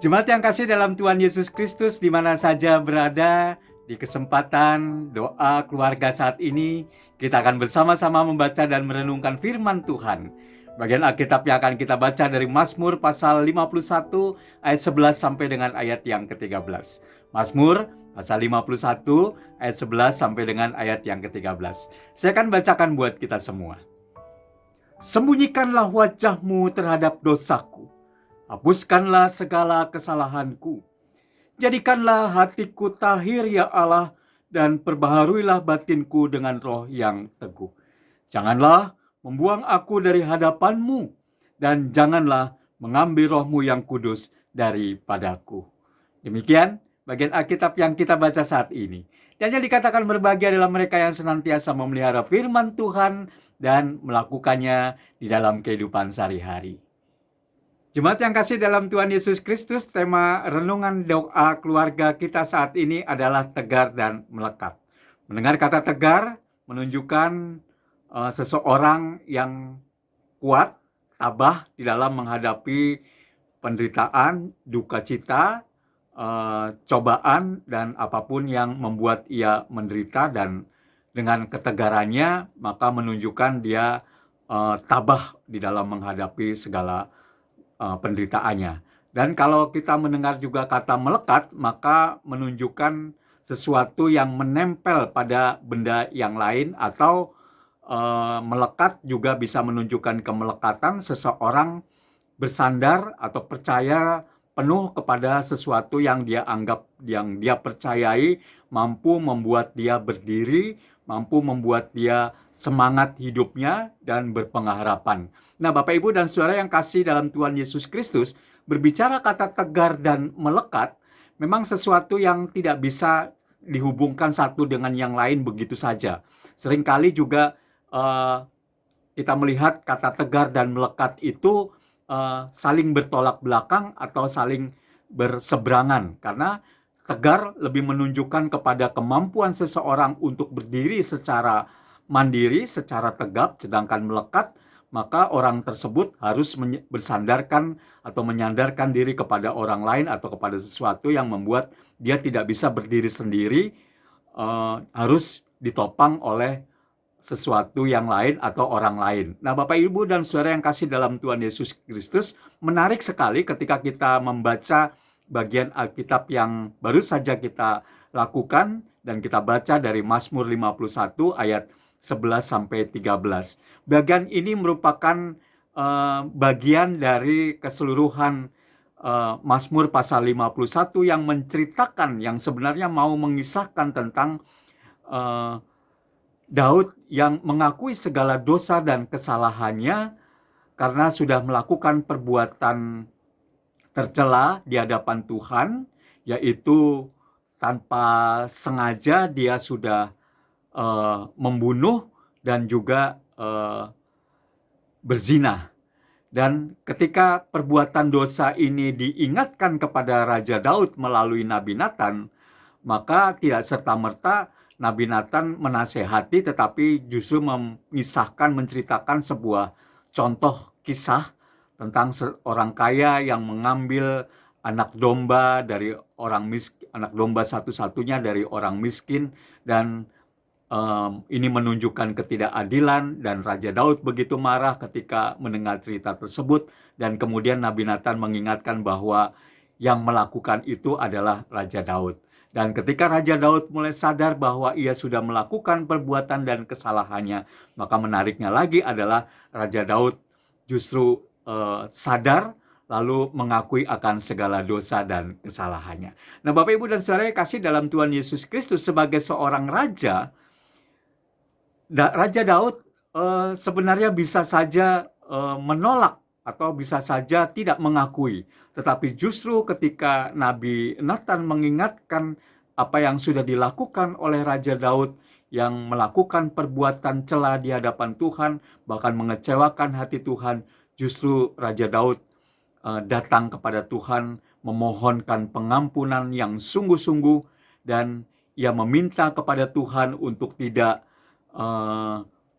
Jemaat yang kasih dalam Tuhan Yesus Kristus, di mana saja berada, di kesempatan doa keluarga saat ini, kita akan bersama-sama membaca dan merenungkan firman Tuhan. Bagian Alkitab yang akan kita baca dari Mazmur pasal 51 ayat 11 sampai dengan ayat yang ke-13. Mazmur pasal 51 ayat 11 sampai dengan ayat yang ke-13. Saya akan bacakan buat kita semua. Sembunyikanlah wajahmu terhadap dosaku. Hapuskanlah segala kesalahanku. Jadikanlah hatiku tahir ya Allah, dan perbaharuilah batinku dengan roh yang teguh. Janganlah membuang aku dari hadapanmu, dan janganlah mengambil rohmu yang kudus daripadaku. Demikian bagian Alkitab yang kita baca saat ini. Dan yang dikatakan berbahagia adalah mereka yang senantiasa memelihara firman Tuhan dan melakukannya di dalam kehidupan sehari-hari. Jemaat yang kasih dalam Tuhan Yesus Kristus, tema renungan doa keluarga kita saat ini adalah tegar dan melekat. Mendengar kata tegar menunjukkan seseorang yang kuat, tabah di dalam menghadapi penderitaan, duka cita, cobaan, dan apapun yang membuat ia menderita, dan dengan ketegarannya maka menunjukkan dia tabah di dalam menghadapi segala penderitaannya. Dan kalau kita mendengar juga kata melekat, maka menunjukkan sesuatu yang menempel pada benda yang lain, atau melekat juga bisa menunjukkan kemelekatan seseorang bersandar atau percaya penuh kepada sesuatu yang dia anggap, yang dia percayai mampu membuat dia berdiri, mampu membuat dia semangat hidupnya dan berpengharapan. Nah, Bapak Ibu dan Saudara yang kasih dalam Tuhan Yesus Kristus, berbicara kata tegar dan melekat memang sesuatu yang tidak bisa dihubungkan satu dengan yang lain begitu saja. Seringkali juga kita melihat kata tegar dan melekat itu saling bertolak belakang atau saling berseberangan, karena tegar lebih menunjukkan kepada kemampuan seseorang untuk berdiri secara mandiri, secara tegap, sedangkan melekat maka orang tersebut harus bersandarkan atau menyandarkan diri kepada orang lain atau kepada sesuatu yang membuat dia tidak bisa berdiri sendiri, harus ditopang oleh sesuatu yang lain atau orang lain. Nah, Bapak Ibu dan Saudara yang kasih dalam Tuhan Yesus Kristus, menarik sekali ketika kita membaca bagian Alkitab yang baru saja kita lakukan dan kita baca dari Mazmur 51 ayat 11 sampai 13. Bagian ini merupakan bagian dari keseluruhan Mazmur pasal 51 yang menceritakan, yang sebenarnya mau mengisahkan tentang Daud yang mengakui segala dosa dan kesalahannya karena sudah melakukan perbuatan tercela di hadapan Tuhan, yaitu tanpa sengaja dia sudah membunuh dan juga berzina. Dan ketika perbuatan dosa ini diingatkan kepada Raja Daud melalui Nabi Nathan, maka tidak serta-merta Nabi Nathan menasehati, tetapi justru mengisahkan, menceritakan sebuah contoh kisah tentang seorang kaya yang mengambil anak domba dari orang miskin, anak domba satu-satunya dari orang miskin, dan ini menunjukkan ketidakadilan, dan Raja Daud begitu marah ketika mendengar cerita tersebut, dan kemudian Nabi Nathan mengingatkan bahwa yang melakukan itu adalah Raja Daud. Dan ketika Raja Daud mulai sadar bahwa ia sudah melakukan perbuatan dan kesalahannya, maka menariknya lagi adalah Raja Daud justru sadar lalu mengakui akan segala dosa dan kesalahannya. Nah, Bapak Ibu dan Saudara yang kasih dalam Tuhan Yesus Kristus, sebagai seorang raja, Raja Daud sebenarnya bisa saja menolak atau bisa saja tidak mengakui. Tetapi justru ketika Nabi Nathan mengingatkan apa yang sudah dilakukan oleh Raja Daud yang melakukan perbuatan cela di hadapan Tuhan, bahkan mengecewakan hati Tuhan, justru Raja Daud datang kepada Tuhan memohonkan pengampunan yang sungguh-sungguh, dan ia meminta kepada Tuhan untuk tidak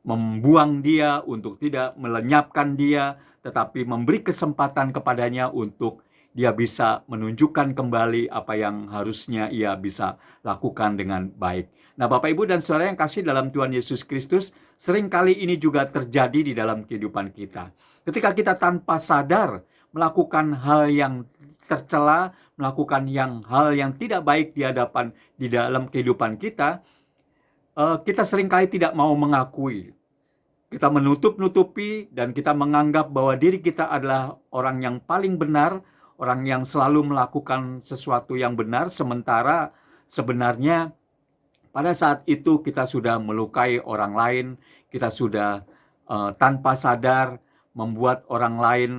membuang dia, untuk tidak melenyapkan dia, tetapi memberi kesempatan kepadanya untuk dia bisa menunjukkan kembali apa yang harusnya ia bisa lakukan dengan baik. Nah, Bapak Ibu dan Saudara yang kasih dalam Tuhan Yesus Kristus, seringkali ini juga terjadi di dalam kehidupan kita. Ketika kita tanpa sadar melakukan hal yang tercela, melakukan hal yang tidak baik di dalam kehidupan kita, kita seringkali tidak mau mengakui. Kita menutup-nutupi dan kita menganggap bahwa diri kita adalah orang yang paling benar, orang yang selalu melakukan sesuatu yang benar, sementara sebenarnya pada saat itu kita sudah melukai orang lain, kita sudah tanpa sadar membuat orang lain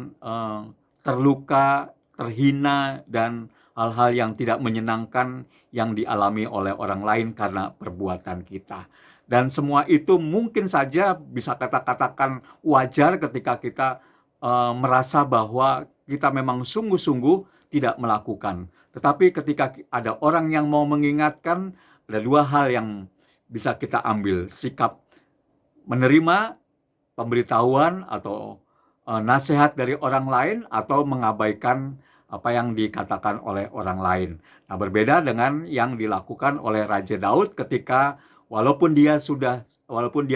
terluka, terhina, dan hal-hal yang tidak menyenangkan yang dialami oleh orang lain karena perbuatan kita. Dan semua itu mungkin saja bisa katakan wajar ketika kita merasa bahwa kita memang sungguh-sungguh tidak melakukan. Tetapi ketika ada orang yang mau mengingatkan, ada dua hal yang bisa kita ambil. Sikap menerima pemberitahuan atau nasihat dari orang lain, atau mengabaikan apa yang dikatakan oleh orang lain. Nah, berbeda dengan yang dilakukan oleh Raja Daud ketika walaupun dia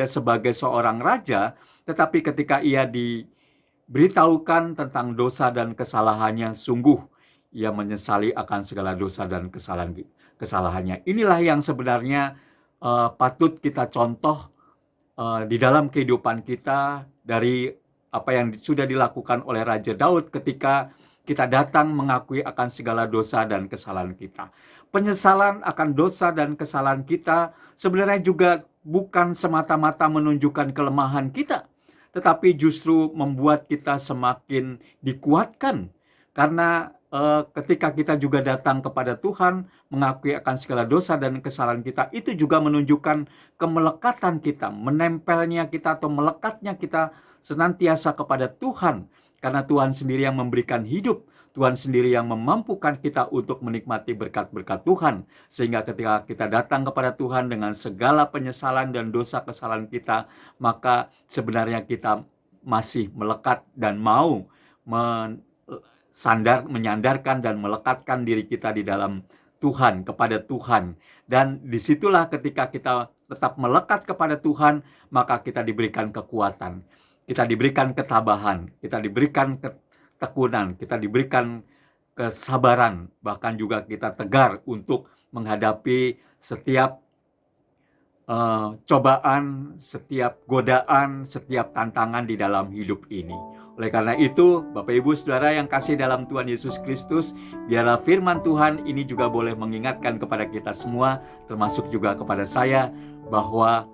sebagai seorang raja, tetapi ketika ia diberitahukan tentang dosa dan kesalahannya, sungguh ia menyesali akan segala dosa dan kesalahannya. Inilah yang sebenarnya patut kita contoh di dalam kehidupan kita dari apa yang sudah dilakukan oleh Raja Daud ketika kita datang mengakui akan segala dosa dan kesalahan kita. Penyesalan akan dosa dan kesalahan kita sebenarnya juga bukan semata-mata menunjukkan kelemahan kita, tetapi justru membuat kita semakin dikuatkan. Karena ketika kita juga datang kepada Tuhan, mengakui akan segala dosa dan kesalahan kita, itu juga menunjukkan kemelekatan kita, menempelnya kita atau melekatnya kita senantiasa kepada Tuhan. Karena Tuhan sendiri yang memberikan hidup, Tuhan sendiri yang memampukan kita untuk menikmati berkat-berkat Tuhan. Sehingga ketika kita datang kepada Tuhan dengan segala penyesalan dan dosa kesalahan kita, maka sebenarnya kita masih melekat dan mau menyandarkan dan melekatkan diri kita di dalam Tuhan, kepada Tuhan. Dan disitulah ketika kita tetap melekat kepada Tuhan, maka kita diberikan kekuatan, kita diberikan ketabahan, kita diberikan ketekunan, kita diberikan kesabaran, bahkan juga kita tegar untuk menghadapi setiap cobaan, setiap godaan, setiap tantangan di dalam hidup ini. Oleh karena itu, Bapak Ibu Saudara yang kasih dalam Tuhan Yesus Kristus, biarlah firman Tuhan ini juga boleh mengingatkan kepada kita semua, termasuk juga kepada saya, bahwa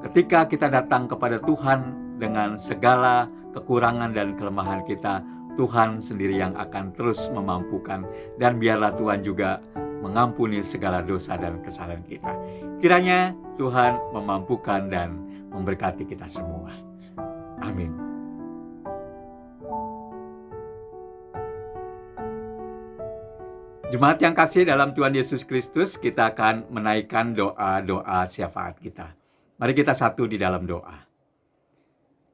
ketika kita datang kepada Tuhan dengan segala kekurangan dan kelemahan kita, Tuhan sendiri yang akan terus memampukan, dan biarlah Tuhan juga mengampuni segala dosa dan kesalahan kita. Kiranya Tuhan memampukan dan memberkati kita semua. Amin. Jemaat yang kasih dalam Tuhan Yesus Kristus, kita akan menaikkan doa-doa syafaat kita. Mari kita satu di dalam doa.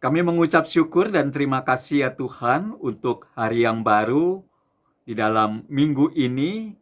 Kami mengucap syukur dan terima kasih ya Tuhan untuk hari yang baru di dalam minggu ini.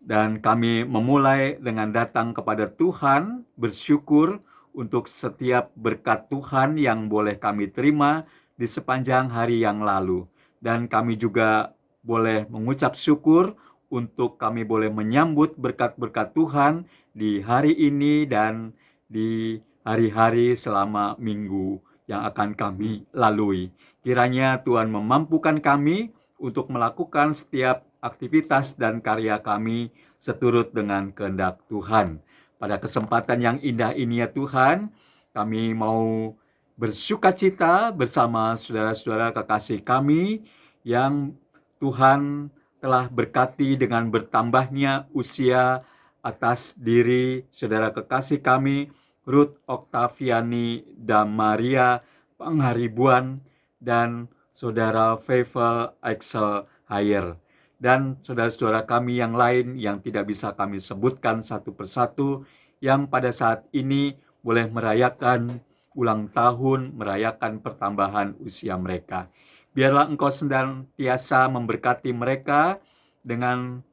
Dan kami memulai dengan datang kepada Tuhan, bersyukur untuk setiap berkat Tuhan yang boleh kami terima di sepanjang hari yang lalu. Dan kami juga boleh mengucap syukur untuk kami boleh menyambut berkat-berkat Tuhan di hari ini dan di hari-hari selama minggu yang akan kami lalui. Kiranya Tuhan memampukan kami untuk melakukan setiap aktivitas dan karya kami seturut dengan kehendak Tuhan. Pada kesempatan yang indah ini ya Tuhan, kami mau bersukacita bersama saudara-saudara kekasih kami yang Tuhan telah berkati dengan bertambahnya usia atas diri saudara kekasih kami, Ruth Oktaviani Damaria Pangharibuan, dan saudara Feivel Axel Hayer, dan saudara-saudara kami yang lain yang tidak bisa kami sebutkan satu persatu, yang pada saat ini boleh merayakan ulang tahun, merayakan pertambahan usia mereka. Biarlah Engkau senantiasa memberkati mereka dengan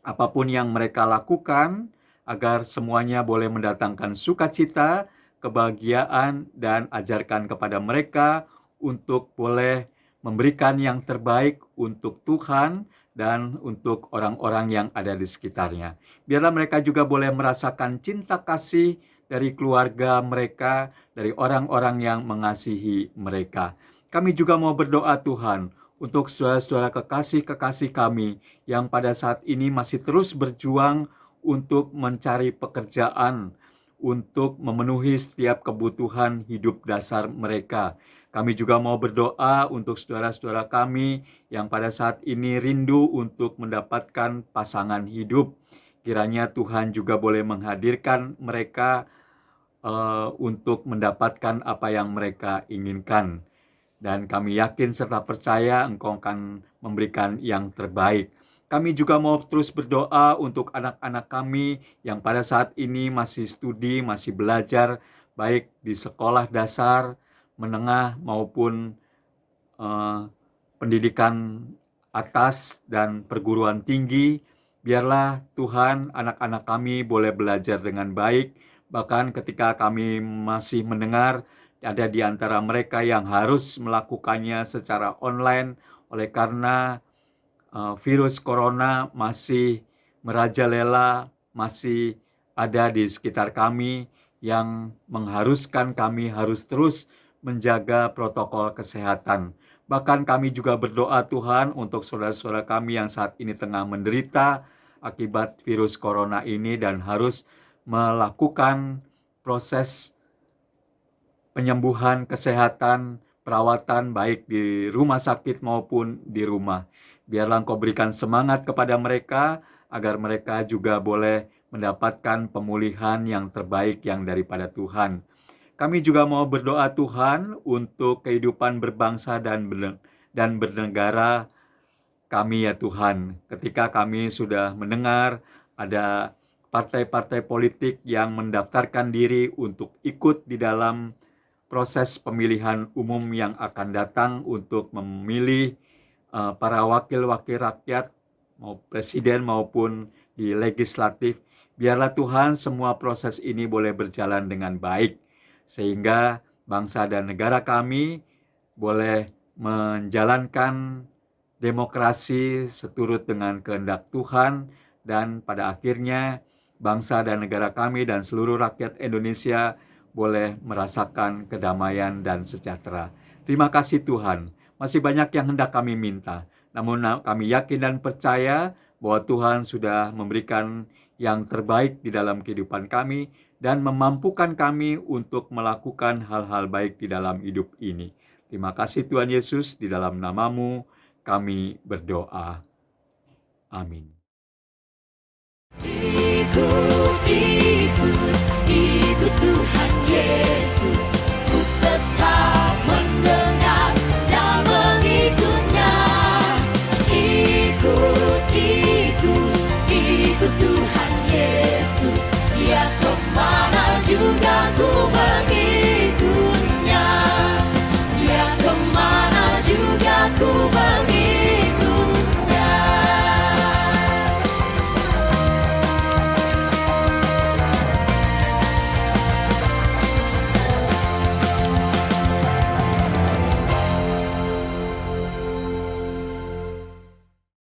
apapun yang mereka lakukan, agar semuanya boleh mendatangkan sukacita, kebahagiaan, dan ajarkan kepada mereka untuk boleh memberikan yang terbaik untuk Tuhan dan untuk orang-orang yang ada di sekitarnya. Biarlah mereka juga boleh merasakan cinta kasih dari keluarga mereka, dari orang-orang yang mengasihi mereka. Kami juga mau berdoa Tuhan untuk saudara-saudara kekasih-kekasih kami yang pada saat ini masih terus berjuang untuk mencari pekerjaan, untuk memenuhi setiap kebutuhan hidup dasar mereka. Kami juga mau berdoa untuk saudara-saudara kami yang pada saat ini rindu untuk mendapatkan pasangan hidup. Kiranya Tuhan juga boleh menghadirkan mereka untuk mendapatkan apa yang mereka inginkan. Dan kami yakin serta percaya Engkau akan memberikan yang terbaik. Kami juga mau terus berdoa untuk anak-anak kami yang pada saat ini masih studi, masih belajar, baik di sekolah dasar, menengah maupun pendidikan atas dan perguruan tinggi. Biarlah Tuhan anak-anak kami boleh belajar dengan baik. Bahkan ketika kami masih mendengar ada di antara mereka yang harus melakukannya secara online oleh karena virus corona masih merajalela, masih ada di sekitar kami yang mengharuskan kami harus terus menjaga protokol kesehatan. Bahkan kami juga berdoa Tuhan untuk saudara-saudara kami yang saat ini tengah menderita akibat virus corona ini dan harus melakukan proses penyembuhan kesehatan, perawatan baik di rumah sakit maupun di rumah. Biarlah Engkau berikan semangat kepada mereka agar mereka juga boleh mendapatkan pemulihan yang terbaik yang daripada Tuhan. Kami juga mau berdoa Tuhan untuk kehidupan berbangsa dan bernegara kami ya Tuhan. Ketika kami sudah mendengar ada partai-partai politik yang mendaftarkan diri untuk ikut di dalam proses pemilihan umum yang akan datang untuk memilih para wakil-wakil rakyat, mau presiden maupun di legislatif. Biarlah Tuhan semua proses ini boleh berjalan dengan baik, sehingga bangsa dan negara kami boleh menjalankan demokrasi seturut dengan kehendak Tuhan, dan pada akhirnya bangsa dan negara kami dan seluruh rakyat Indonesia boleh merasakan kedamaian dan sejahtera. Terima kasih Tuhan. Masih banyak yang hendak kami minta, namun kami yakin dan percaya bahwa Tuhan sudah memberikan yang terbaik di dalam kehidupan kami dan memampukan kami untuk melakukan hal-hal baik di dalam hidup ini. Terima kasih Tuhan Yesus, di dalam nama-Mu kami berdoa. Amin.